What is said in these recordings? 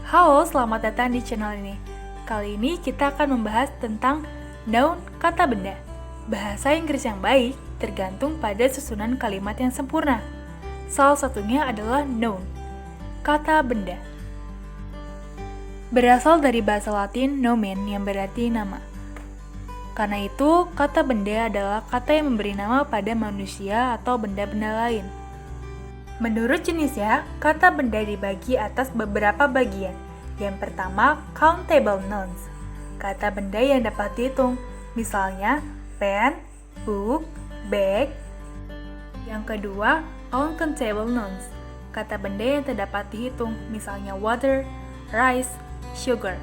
Halo, selamat datang di channel ini. Kali ini kita akan membahas tentang noun kata benda. Bahasa Inggris yang baik tergantung pada susunan kalimat yang sempurna. Salah satunya adalah noun, kata benda. Berasal dari bahasa Latin nomen yang berarti nama. Karena itu, kata benda adalah kata yang memberi nama pada manusia atau benda-benda lain. Menurut jenisnya, kata benda dibagi atas beberapa bagian. Yang pertama, countable nouns, kata benda yang dapat dihitung, misalnya pen, book, bag. Yang kedua, uncountable nouns, kata benda yang tidak dapat dihitung, misalnya water, rice, sugar.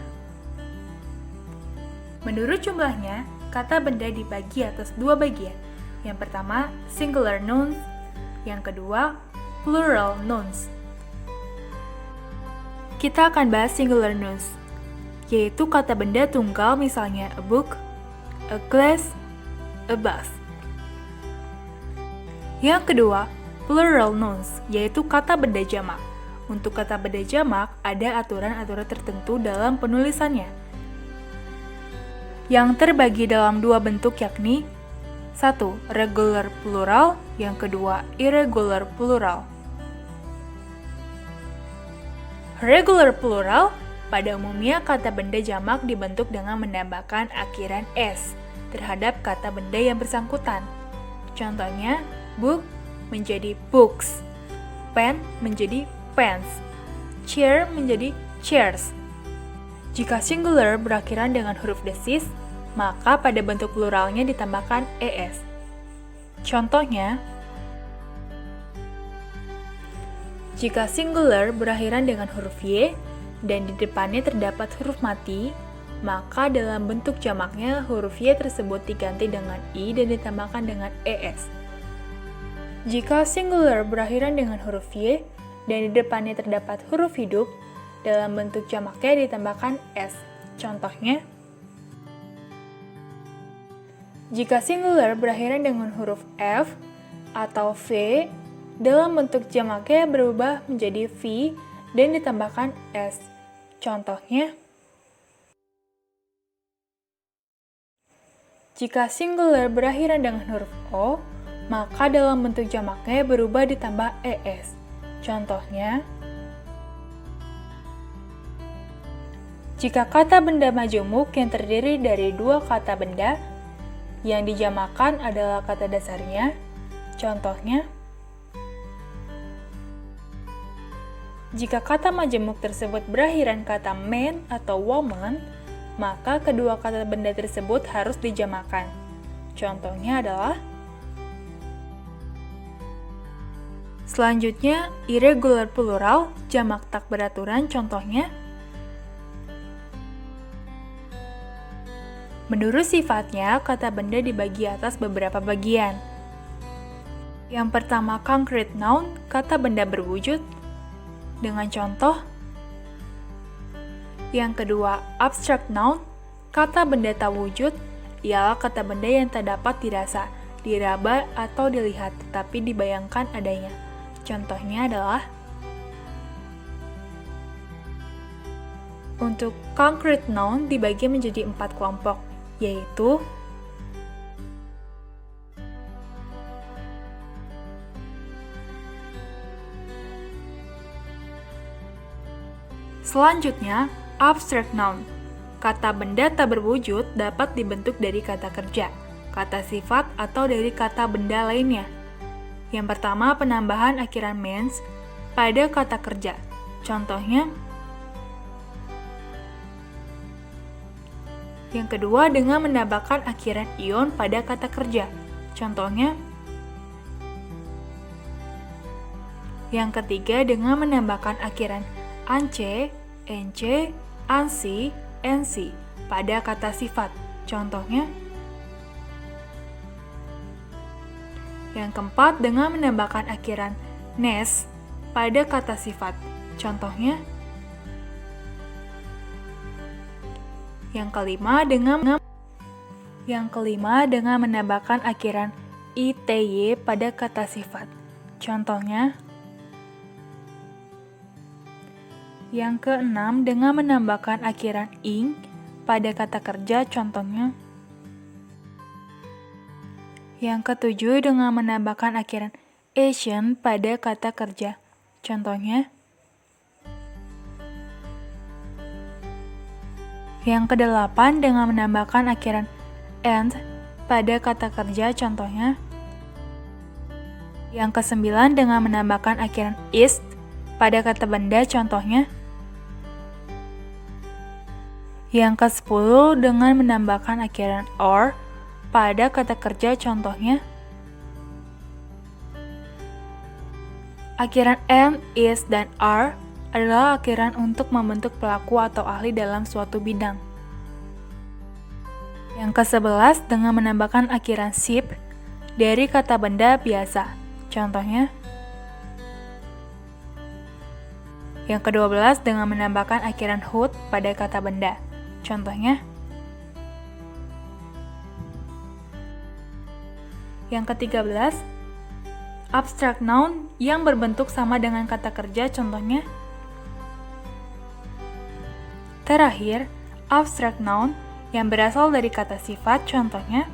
Menurut jumlahnya, kata benda dibagi atas dua bagian. Yang pertama, singular nouns, yang kedua, plural nouns. Kita akan bahas singular nouns, yaitu kata benda tunggal misalnya a book, a glass, a bus. Yang kedua, plural nouns, yaitu kata benda jamak. Untuk kata benda jamak, ada aturan-aturan tertentu dalam penulisannya, yang terbagi dalam dua bentuk yakni 1. Regular plural, yang kedua irregular plural. Regular plural, pada umumnya kata benda jamak dibentuk dengan menambahkan akhiran s terhadap kata benda yang bersangkutan. Contohnya, book menjadi books, pen menjadi pens, chair menjadi chairs. Jika singular berakhiran dengan huruf desis, maka pada bentuk pluralnya ditambahkan es. Contohnya, jika singular berakhiran dengan huruf y dan di depannya terdapat huruf mati, maka dalam bentuk jamaknya huruf y tersebut diganti dengan i dan ditambahkan dengan es. Jika singular berakhiran dengan huruf y dan di depannya terdapat huruf hidup, dalam bentuk jamaknya ditambahkan s. Contohnya, jika singular berakhiran dengan huruf f atau v, dalam bentuk jamaknya berubah menjadi v dan ditambahkan s. Contohnya, jika singular berakhiran dengan huruf o, maka dalam bentuk jamaknya berubah ditambah es. Contohnya, jika kata benda majemuk yang terdiri dari dua kata benda, yang dijamakan adalah kata dasarnya. Contohnya, jika kata majemuk tersebut berakhiran kata man atau woman, maka kedua kata benda tersebut harus dijamakan. Contohnya adalah, selanjutnya, irregular plural, jamak tak beraturan, contohnya, menurut sifatnya, kata benda dibagi atas beberapa bagian. Yang pertama, concrete noun, kata benda berwujud, dengan contoh. Yang kedua, abstract noun, kata benda tak wujud, ialah kata benda yang tak dapat dirasa, diraba, atau dilihat, tetapi dibayangkan adanya. Contohnya adalah, untuk concrete noun dibagi menjadi 4 kelompok, yaitu selanjutnya, abstract noun. Kata benda tak berwujud dapat dibentuk dari kata kerja, kata sifat, atau dari kata benda lainnya. Yang pertama, penambahan akhiran mens pada kata kerja. Contohnya, yang kedua, dengan menambahkan akhiran ion pada kata kerja. Contohnya, yang ketiga, dengan menambahkan akhiran ance, ence, ansi, ensi pada kata sifat. Contohnya, yang keempat, dengan menambahkan akhiran nes pada kata sifat. Contohnya, yang kelima, dengan menambahkan akhiran ity pada kata sifat. Contohnya, Yang keenam, dengan menambahkan akhiran ing pada kata kerja, contohnya. Yang ketujuh, dengan menambahkan akhiran Asian pada kata kerja, contohnya. Yang kedelapan, dengan menambahkan akhiran and pada kata kerja, contohnya. Yang kesembilan, dengan menambahkan akhiran is pada kata benda, contohnya. Yang ke-10, dengan menambahkan akhiran or pada kata kerja, contohnya. Akhiran and, is, dan are adalah akhiran untuk membentuk pelaku atau ahli dalam suatu bidang. Yang ke-11, dengan menambahkan akhiran ship dari kata benda biasa, contohnya. Yang ke-12, dengan menambahkan akhiran hood pada kata benda, contohnya. Yang ke-13, abstract noun yang berbentuk sama dengan kata kerja, contohnya. Terakhir, abstract noun yang berasal dari kata sifat, contohnya.